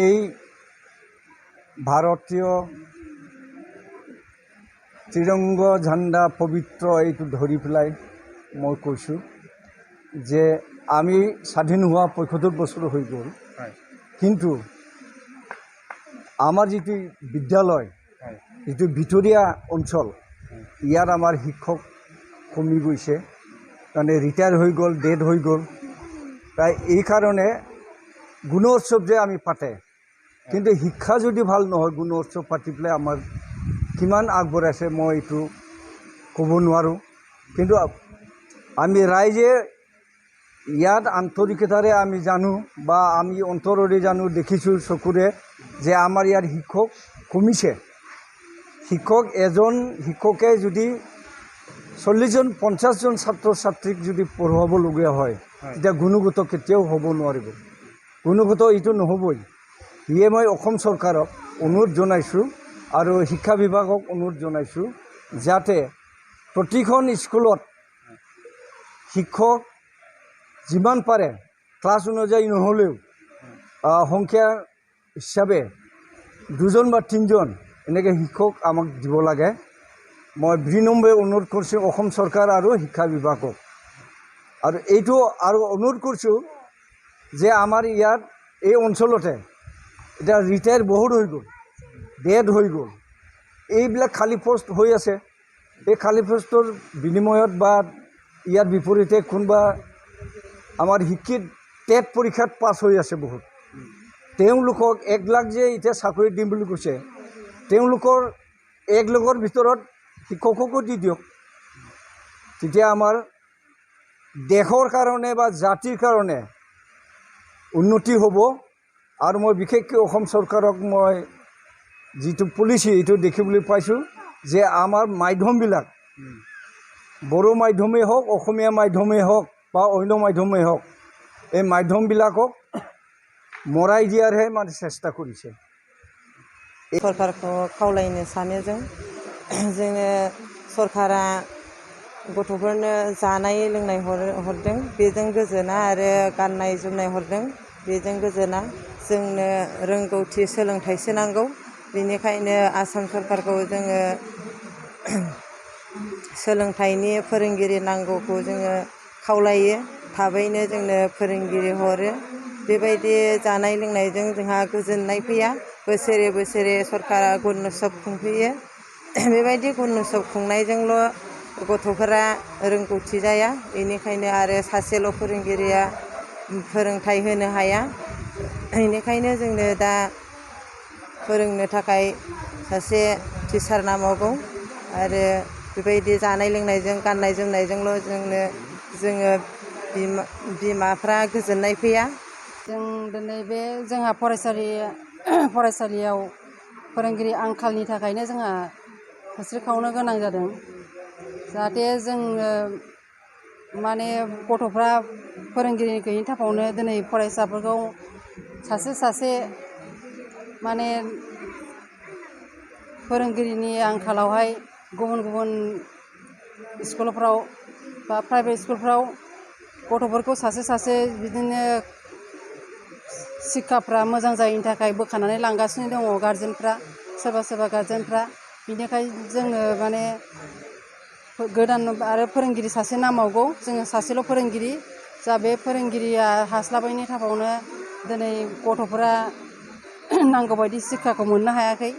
এই ভাৰতীয় ত্ৰিৰংগ ঝাণ্ডা পবিত্ৰ এইটো ধৰি পেলাই মই কৈছোঁ যে আমি স্বাধীন হোৱা ৭৫ বছৰ হৈ গ'ল, কিন্তু আমাৰ যিটো বিদ্যালয়, যিটো ভিতৰীয়া অঞ্চল, ইয়াত আমাৰ শিক্ষক কমি গৈছে, মানে ৰিটায়াৰ হৈ গ'ল, ডেড হৈ গ'ল। তাই এই কাৰণে গুণোৎসৱ যে আমি পাতে, কিন্তু শিক্ষা যদি ভাল নহয়, গুণোৎসৱ পাতি পেলাই আমাৰ কিমান আগবঢ়াইছে মই এইটো ক'ব নোৱাৰোঁ। কিন্তু আমি ৰাইজে ইয়াত আন্তৰিকতাৰে আমি জানো বা আমি অন্তৰেৰে জানো, দেখিছোঁ চকুৰে যে আমাৰ ইয়াত শিক্ষক কমিছে। এজন শিক্ষকে যদি ৪০জন ৫০জন ছাত্ৰ ছাত্ৰীক যদি পঢ়ুৱাবলগীয়া হয়, তেতিয়া গুণগত কেতিয়াও হ'ব নোৱাৰিব। গুণগত এইটো নহ'বই। সেয়ে মই অসম চৰকাৰক অনুৰোধ জনাইছোঁ আৰু শিক্ষা বিভাগক অনুৰোধ জনাইছোঁ যাতে প্ৰতিখন স্কুলত শিক্ষক যিমান পাৰে ক্লাছ অনুযায়ী নহ'লেও সংখ্যা হিচাপে ২জন বা ৩জন এনেকৈ শিক্ষক আমাক দিব লাগে। মই বিনম্ৰে অনুৰোধ কৰিছোঁ অসম চৰকাৰ আৰু শিক্ষা বিভাগক। আৰু এইটো আৰু অনুৰোধ কৰিছোঁ যে আমাৰ ইয়াত এই অঞ্চলতে এতিয়া ৰিটায়াৰ বহুত হৈ গ'ল, ডেড হৈ গ'ল, এইবিলাক খালী পোষ্ট হৈ আছে। এই খালী পোষ্টৰ বিনিময়ত বা ইয়াৰ বিপৰীতে কোনোবা আমাৰ শিক্ষিত টেট পৰীক্ষাত পাছ হৈ আছে বহুত, তেওঁলোকক ১ লাখ যে এতিয়া চাকৰি দিম বুলি কৈছে, তেওঁলোকৰ ১ লাখৰ ভিতৰত শিক্ষককো দি দিয়ক। তেতিয়া আমাৰ দেশৰ কাৰণে বা জাতিৰ কাৰণে উন্নতি হ'ব। আৰু মই বিশেষকৈ অসম চৰকাৰক মই যিটো পলিচি এইটো দেখিবলৈ পাইছোঁ যে আমাৰ মাধ্যমবিলাক, বড়ো মাধ্যমেই হওক, অসমীয়া মাধ্যমেই হওক বা অন্য মাধ্যমেই হওক, এই মাধ্যমবিলাকক মৰাই দিয়াৰহে মানে চেষ্টা কৰিছে। सरकारखौ खावलायनो सानो जोङो सरकारा गथ'फोरनो जानाय लोंनाय हरदों, बेजों गोजोना, आरो गाननाय जोमनाय हरदों, बेजों गोजोना। जोंनो रोंगौथि सोलोंथाइसो नांगौ। बेनिखायनो आसाम सरकारखौ जोङो सोलोंथाइनि फोरोंगिरि नांगौखौ जोङो खावलायो। थाबैनो जोंनो फोरोंगिरि हरो। बेबायदि जानाय लोंनायजों जोंहा गोजोननाय फैया। बोसोरे बोसोरे सरकारा गुणोत्सव खुंफैयो। बेबायदि गुणोत्सव खुंनायजोंल' गथ'फोरा रोंगौथि जाया, बेनिखायनो आरो सासेल' फोरोंगिरिया फोरोंथाइ होनो हाया। बेनिखायनो जोंनो दा फोरोंनो थाखाय सासे टिचार नांबावगौ। आरो बेबायदि जानाय लोंनायजों गाननाय जोमनायजोंल' जोङो बिमाफ्रा गोजोननाय फैया। जों दिनै बे जोंहा फरायसालियाव फोरोंगिरि आंखालनि थाखायनो जोंहा होस्रिखावनो गोनां जादों। जाहाथे जोङो माने गथ'फ्रा फोरोंगिरि गैयिनि थाखायनो दिनै फरायसाफोरखौ सासे माने फोरोंगिरिनि आंखालावहाय गुबुन गुबुन स्कुलफ्राव बा प्राइभेट स्कुलफ्राव गथ'फोरखौ सासे बिदिनो शिक्षाफ्रा मोजां जायैनि थाखाय बोखानानै लांगासिनो दङ गारजेनफ्रा, सोरबा गारजेनफ्रा। बिनिखायनो जोङो माने गोदान आरो फोरोंगिरि सासे नांबावगौ। जोङो सासेल' फोरोंगिरि, जा बे फोरोंगिरिया हास्लाबैनि थाखायनो दिनै गथ'फोरा नांगौबायदि शिक्षाखौ मोननो हायाखै।